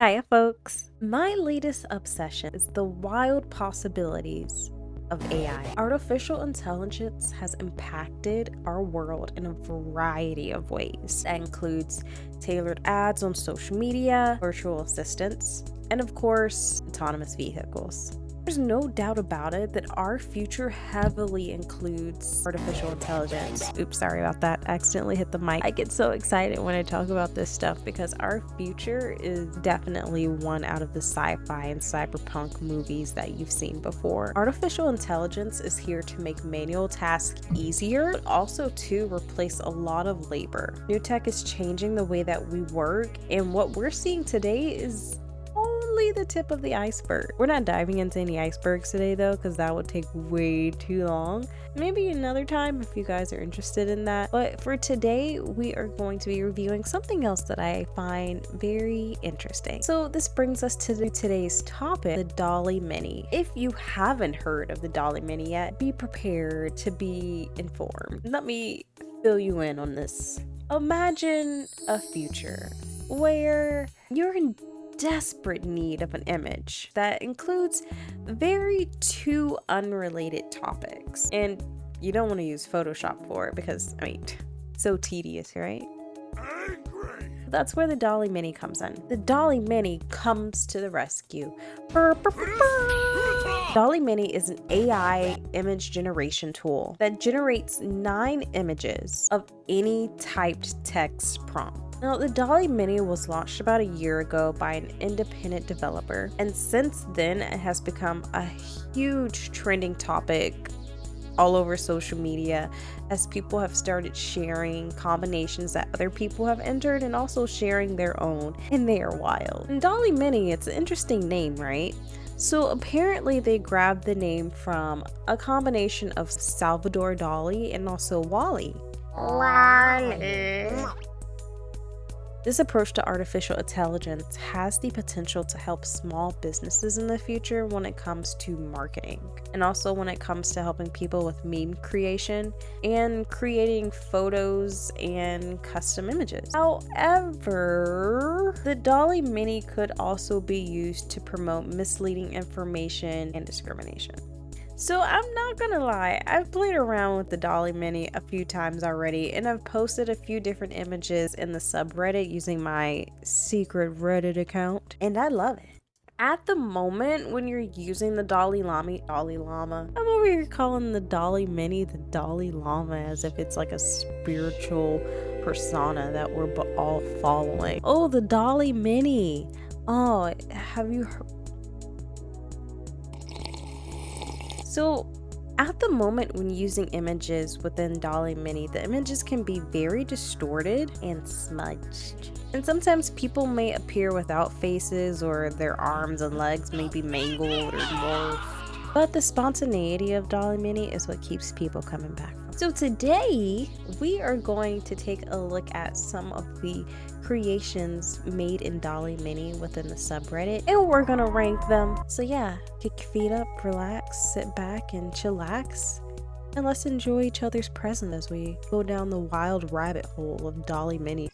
Hiya, folks. My latest obsession is the wild possibilities of AI. Artificial intelligence has impacted our world in a variety of ways. That includes tailored ads on social media, virtual assistants, and of course, autonomous vehicles. There's no doubt about it that our future heavily includes artificial intelligence. Oops, sorry about that. I accidentally hit the mic. I get so excited when I talk about this stuff because our future is definitely one out of the sci-fi and cyberpunk movies that you've seen before. Artificial intelligence is here to make manual tasks easier, but also to replace a lot of labor. New tech is changing the way that we work, and what we're seeing today is only the tip of the iceberg. We're not diving into any icebergs today though, because that would take way too long. Maybe another time if you guys are interested in that. But for today, we are going to be reviewing something else that I find very interesting. So this brings us to today's topic, the DALL-E Mini. If you haven't heard of the DALL-E Mini yet, be prepared to be informed. Let me fill you in on this. Imagine a future where you're in desperate need of an image that includes two unrelated topics. And you don't want to use Photoshop for it because, so tedious, right? Angry. That's where the DALL-E Mini comes in. The DALL-E Mini comes to the rescue. DALL-E Mini is an AI image generation tool that generates 9 images of any typed text prompt. Now, the DALL-E Mini was launched about a year ago by an independent developer, and since then it has become a huge trending topic all over social media as people have started sharing combinations that other people have entered and also sharing their own, and they are wild. And DALL-E Mini, it's an interesting name, right? So apparently they grabbed the name from a combination of Salvador Dali and also Wally. This approach to artificial intelligence has the potential to help small businesses in the future when it comes to marketing, and also when it comes to helping people with meme creation and creating photos and custom images. However, the DALL-E Mini could also be used to promote misleading information and discrimination. So I'm not gonna lie, I've played around with the DALL-E Mini a few times already, and I've posted a few different images in the subreddit using my secret Reddit account, and I love it. At the moment, when you're using the DALL-E Llama, I'm over here calling the DALL-E Mini the DALL-E Llama as if it's like a spiritual persona that we're all following. Oh, the DALL-E Mini. Oh, have you heard? So at the moment when using images within DALL-E Mini, the images can be very distorted and smudged. And sometimes people may appear without faces, or their arms and legs may be mangled or morphed. But the spontaneity of DALL-E Mini is what keeps people coming back. So today, we are going to take a look at some of the creations made in DALL-E Mini within the subreddit, and we're gonna rank them. So yeah, kick your feet up, relax, sit back and chillax, and let's enjoy each other's presence as we go down the wild rabbit hole of DALL-E Mini.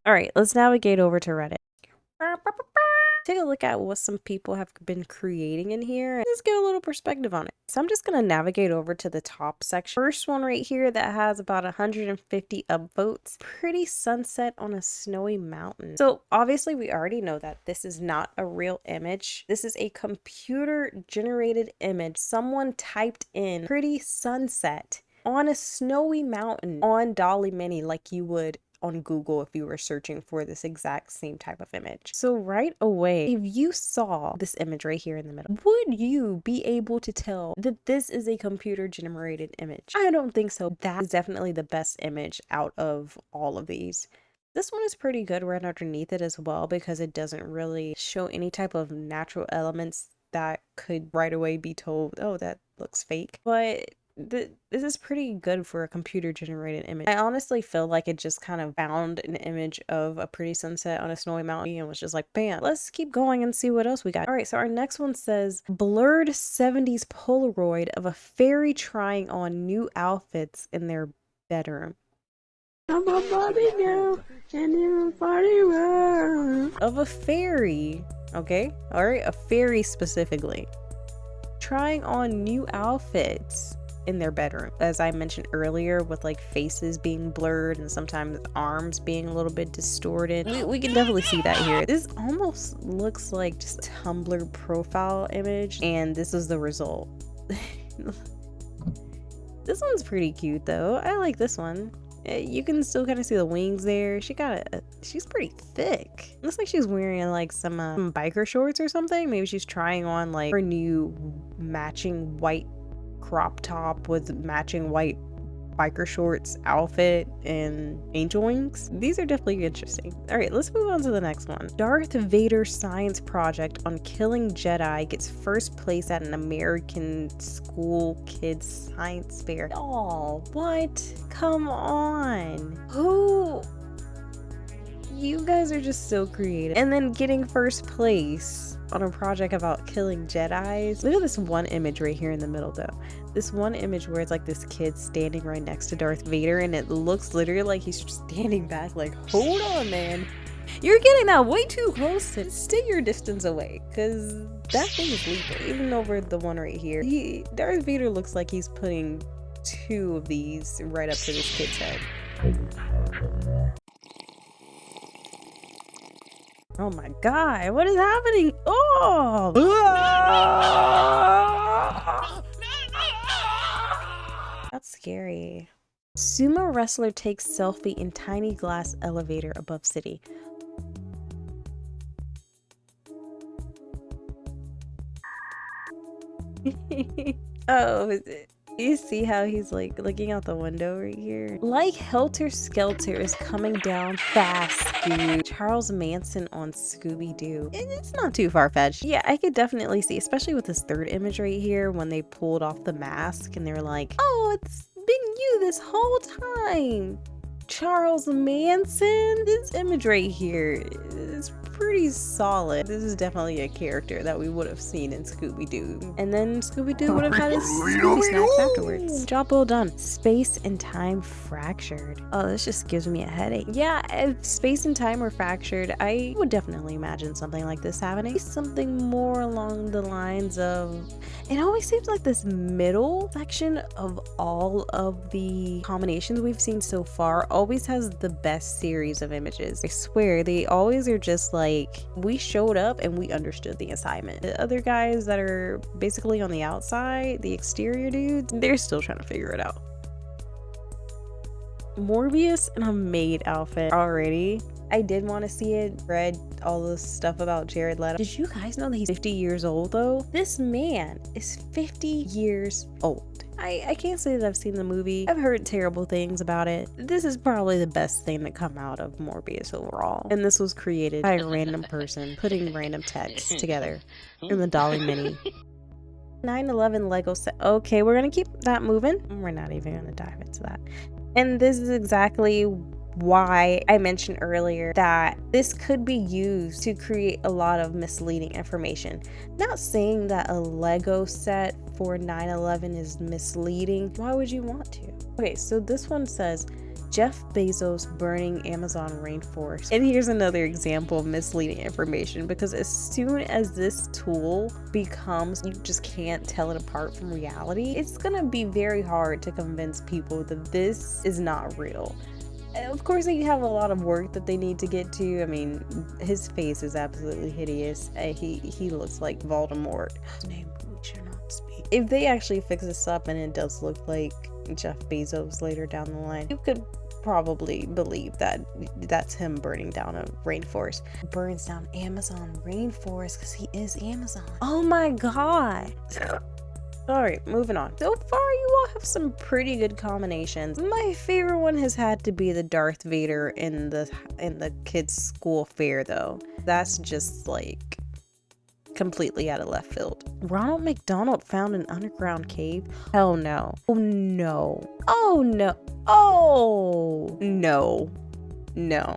Alright, let's navigate over to Reddit. Take a look at what some people have been creating in here and just get a little perspective on it. So I'm just going to navigate over to the top section. First one right here that has about 150 upvotes. Pretty sunset on a snowy mountain. So obviously we already know that this is not a real image. This is a computer generated image. Someone typed in pretty sunset on a snowy mountain on DALL-E Mini like you would on Google if you were searching for this exact same type of image. So right away, if you saw this image right here in the middle, would you be able to tell that this is a computer generated image? I don't think so. That is definitely the best image out of all of these. This one is pretty good right underneath it as well because it doesn't really show any type of natural elements that could right away be told, oh, that looks fake. But this is pretty good for a computer generated image. I honestly feel like it just kind of found an image of a pretty sunset on a snowy mountain and was just like, bam, let's keep going and see what else we got. All right, so our next one says blurred 70s Polaroid of a fairy trying on new outfits in their bedroom. I'm a Barbie girl, and even party world. Of a fairy, okay? All right, a fairy specifically. Trying on new outfits in their bedroom, as I mentioned earlier, with like faces being blurred and sometimes arms being a little bit distorted. We can definitely see that here. This almost looks like just a Tumblr profile image, and this is the result. This one's pretty cute though. I like this one. You can still kind of see the wings there. She's pretty thick. Looks like she's wearing like some biker shorts or something. Maybe she's trying on like her new matching white crop top with matching white biker shorts outfit and angel wings. These are definitely interesting. All right, let's move on to the next one. Darth Vader science project on killing Jedi gets first place at an American school kids science fair. Oh, what? Come on. Who? You guys are just so creative. And then getting first place on a project about killing Jedis. Look at this one image right here in the middle though. This one image where it's like this kid standing right next to Darth Vader, and it looks literally like he's standing back like, hold on, man. You're getting that way too close. To stay your distance away, because that thing is lethal. Even over the one right here. Darth Vader looks like he's putting 2 of these right up to this kid's head. Oh my god, what is happening? Oh! That's scary. Sumo wrestler takes selfie in tiny glass elevator above city. Oh, you see how he's like looking out the window right here? Like Helter Skelter is coming down fast, dude. Charles Manson on Scooby-Doo. It's not too far-fetched. Yeah, I could definitely see, especially with this third image right here, when they pulled off the mask and they're like, oh, it's been you this whole time. Charles Manson? This image right here is pretty solid. This is definitely a character that we would have seen in Scooby-Doo. And then Scooby-Doo would have had his Scooby snacks afterwards. Job well done. Space and time fractured. Oh, this just gives me a headache. Yeah, if space and time were fractured, I would definitely imagine something like this happening. Something more along the lines of... It always seems like this middle section of all of the combinations we've seen so far always has the best series of images. I swear, they always are just like, we showed up and we understood the assignment. The other guys that are basically on the outside, the exterior dudes, they're still trying to figure it out. Morbius in a maid outfit already. I did want to see it. Read all this stuff about Jared Leto. Did you guys know that he's 50 years old though? This man is 50 years old. I can't say that I've seen the movie. I've heard terrible things about it. This is probably the best thing to come out of Morbius overall. And this was created by a random person putting random text together in the DALL-E Mini. 9/11 Lego set. Okay, we're gonna keep that moving. We're not even gonna dive into that. And this is exactly why I mentioned earlier that this could be used to create a lot of misleading information. Not saying that a Lego set for 9/11 is misleading. Why would you want to? Okay, so this one says Jeff Bezos burning Amazon rainforest. And here's another example of misleading information, because as soon as this tool becomes, you just can't tell it apart from reality, it's gonna be very hard to convince people that this is not real. Of course, they have a lot of work that they need to get to. I mean, his face is absolutely hideous. He looks like Voldemort. His name we should not speak. If they actually fix this up and it does look like Jeff Bezos later down the line, you could probably believe that that's him burning down a rainforest. Burns down Amazon rainforest because he is Amazon. Oh my god. Alright, moving on. So far, you all have some pretty good combinations. My favorite one has had to be the Darth Vader in the kids' school fair, though. That's just like completely out of left field. Ronald McDonald found an underground cave? Hell no. Oh no. Oh no. Oh no. No.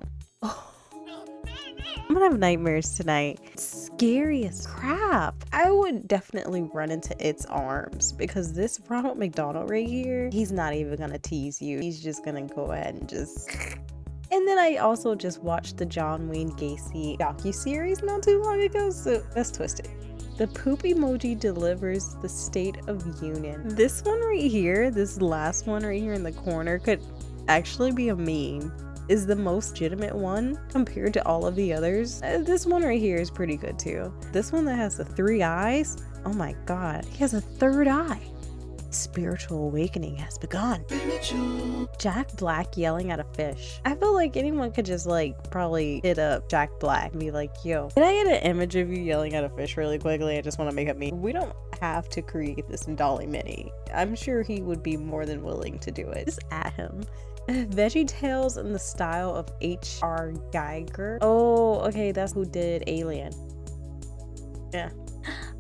I'm gonna have nightmares tonight. It's scary as crap. I would definitely run into its arms because this Ronald McDonald right here, he's not even gonna tease you. He's just gonna go ahead and just... And then I also just watched the John Wayne Gacy docuseries not too long ago, so that's twisted. The poop emoji delivers the State of Union. This one right here, this last one right here in the corner could actually be a meme. Is the most legitimate one compared to all of the others. This one right here is pretty good too. This one that has the 3 eyes, oh my god, he has a 3rd eye. Spiritual awakening has begun. Jack Black yelling at a fish. I feel like anyone could just like probably hit up Jack Black and be like, yo, can I get an image of you yelling at a fish really quickly? I just want to make a meme. We don't have to create this in DALL-E Mini. I'm sure he would be more than willing to do it. Just at him. Veggie Tales in the style of H.R. Geiger. Oh, okay, that's who did Alien. Yeah.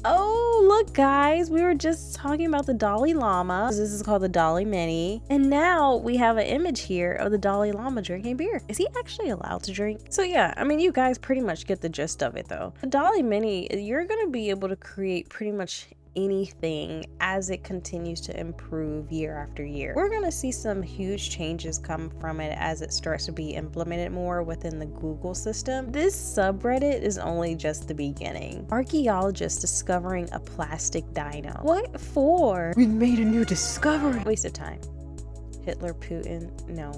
Oh, look guys, we were just talking about the DALL-E llama. This is called the DALL-E Mini. And now we have an image here of the DALL-E llama drinking beer. Is he actually allowed to drink? So yeah, I mean, you guys pretty much get the gist of it though. The DALL-E Mini, you're gonna be able to create pretty much anything as it continues to improve year after year. We're gonna see some huge changes come from it as it starts to be implemented more within the Google system. This subreddit is only just the beginning. Archaeologists discovering a plastic dino. What for? We made a new discovery. Waste of time. Hitler, Putin, no.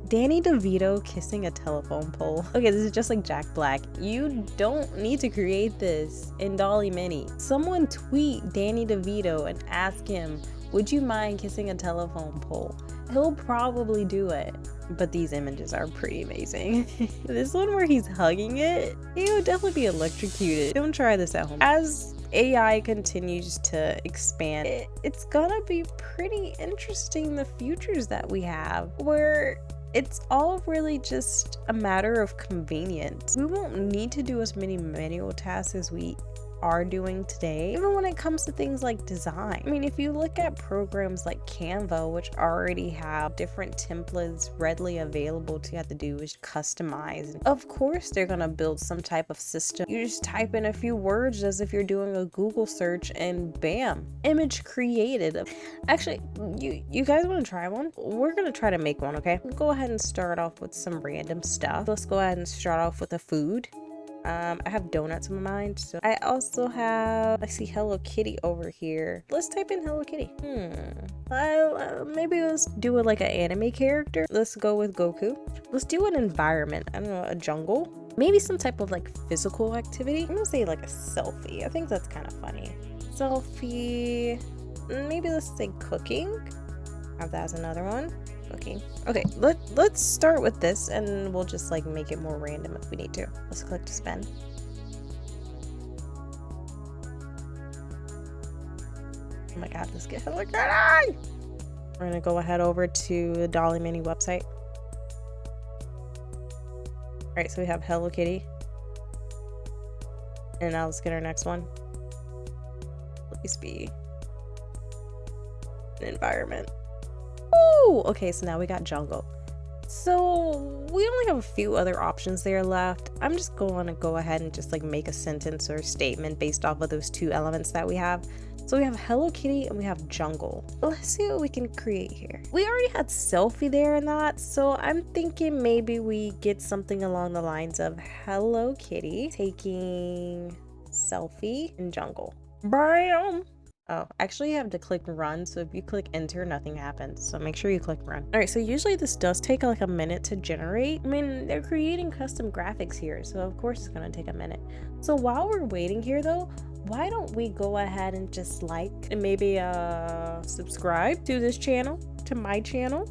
Danny DeVito kissing a telephone pole. Okay, this is just like Jack Black. You don't need to create this in DALL-E Mini. Someone tweet Danny DeVito and ask him, would you mind kissing a telephone pole? He'll probably do it. But these images are pretty amazing. This one where he's hugging it, he would definitely be electrocuted. Don't try this at home. As AI continues to expand, it's gonna be pretty interesting, the futures that we have, where it's all really just a matter of convenience. We won't need to do as many manual tasks as we are doing today, even when it comes to things like design. I mean, if you look at programs like Canva, which already have different templates readily available to you have to do is customize. Of course, they're gonna build some type of system. You just type in a few words as if you're doing a Google search and bam, image created. Actually, you guys want to try one? We're gonna try to make one, okay? Go ahead and start off with some random stuff. Let's go ahead and start off with a food. I have donuts in my mind, so I also have, I see Hello Kitty over here. Let's type in Hello Kitty. Maybe let's do it like an anime character. Let's go with Goku. Let's do an environment. I don't know, a jungle. Maybe some type of like physical activity. I'm gonna say like a selfie. I think that's kind of funny. Selfie. Maybe let's say cooking. Have that as another one. Cooking. Okay, let's start with this and we'll just like make it more random if we need to. Let's click to spend. Oh my god, let's get Hello Kitty! We're gonna go ahead over to the DALL-E Mini website. Alright, so we have Hello Kitty. And now let's get our next one. Please be an environment. Oh, okay, so now we got jungle. So we only have a few other options there left. I'm just going to go ahead and just like make a sentence or statement based off of those 2 elements that we have. So we have Hello Kitty and we have jungle. Let's see what we can create here. We already had selfie there and that, so I'm thinking maybe we get something along the lines of Hello Kitty taking selfie in jungle. Bam! Oh, actually you have to click run, so if you click enter, nothing happens. So make sure you click run. All right, so usually this does take like a minute to generate. I mean, they're creating custom graphics here, so of course it's gonna take a minute. So while we're waiting here though, why don't we go ahead and just like and maybe subscribe to this channel, to my channel?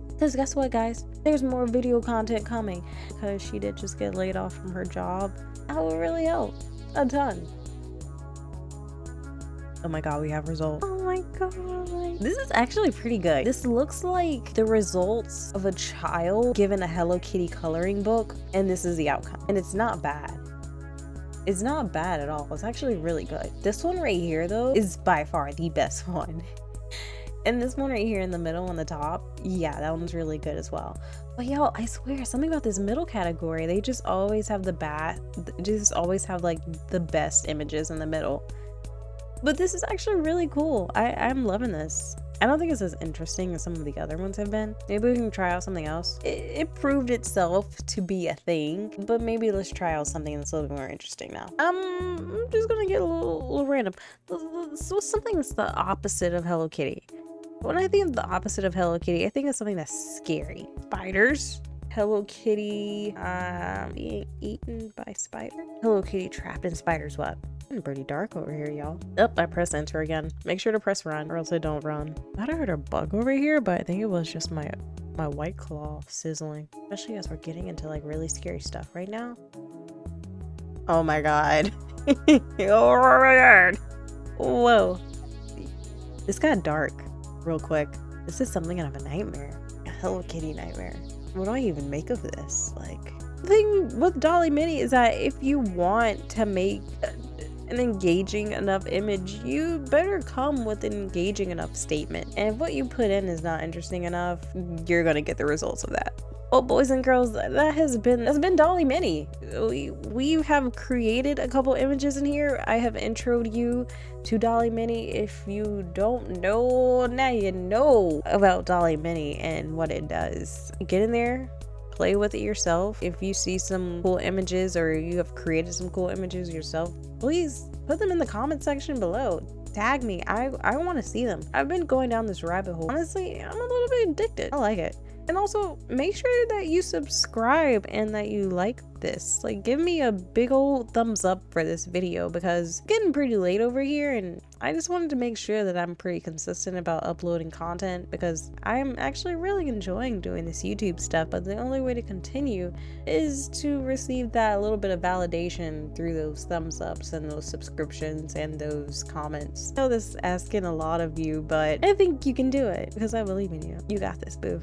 Because guess what, guys? There's more video content coming. Because she did just get laid off from her job. That would really help a ton. Oh my god, we have results. Oh my god. This is actually pretty good. This looks like the results of a child given a Hello Kitty coloring book, and this is the outcome. And it's not bad. It's not bad at all. It's actually really good. This one right here though is by far the best one. And this one right here in the middle on the top, yeah, that one's really good as well. But y'all, I swear, something about this middle category, they just always have just always have like the best images in the middle. But this is actually really cool. I'm loving this. I don't think it's as interesting as some of the other ones have been. Maybe we can try out something else. It proved itself to be a thing, but maybe let's try out something that's a little bit more interesting now. I'm just gonna get a little random. So something that's the opposite of Hello Kitty. When I think of the opposite of Hello Kitty, I think of something that's scary. Spiders. Hello Kitty being eaten by spider. Hello Kitty trapped in spider's web. It's pretty dark over here, y'all. Oh, I pressed enter again. Make sure to press run or else I don't run. I thought I heard a bug over here, but I think it was just my white claw sizzling. Especially as we're getting into like really scary stuff right now. Oh my god. Oh my god. Whoa. This got dark real quick. This is something out of a nightmare. A Hello Kitty nightmare. What do I even make of this? Like, the thing with DALL-E Mini is that if you want to make an engaging enough image, you better come with an engaging enough statement. And if what you put in is not interesting enough, you're gonna get the results of that. Well, boys and girls, that's been DALL-E Mini. We have created a couple images in here. I have introed you to DALL-E Mini. If you don't know, now you know about DALL-E Mini and what it does. Get in there, play with it yourself. If you see some cool images or you have created some cool images yourself, please put them in the comment section below. Tag me. I want to see them. I've been going down this rabbit hole. Honestly, I'm a little bit addicted. I like it. And also, make sure that you subscribe and that you like this. Like, give me a big old thumbs up for this video because it's getting pretty late over here and I just wanted to make sure that I'm pretty consistent about uploading content because I'm actually really enjoying doing this YouTube stuff, but the only way to continue is to receive that little bit of validation through those thumbs ups and those subscriptions and those comments. I know this is asking a lot of you, but I think you can do it because I believe in you. You got this, boo.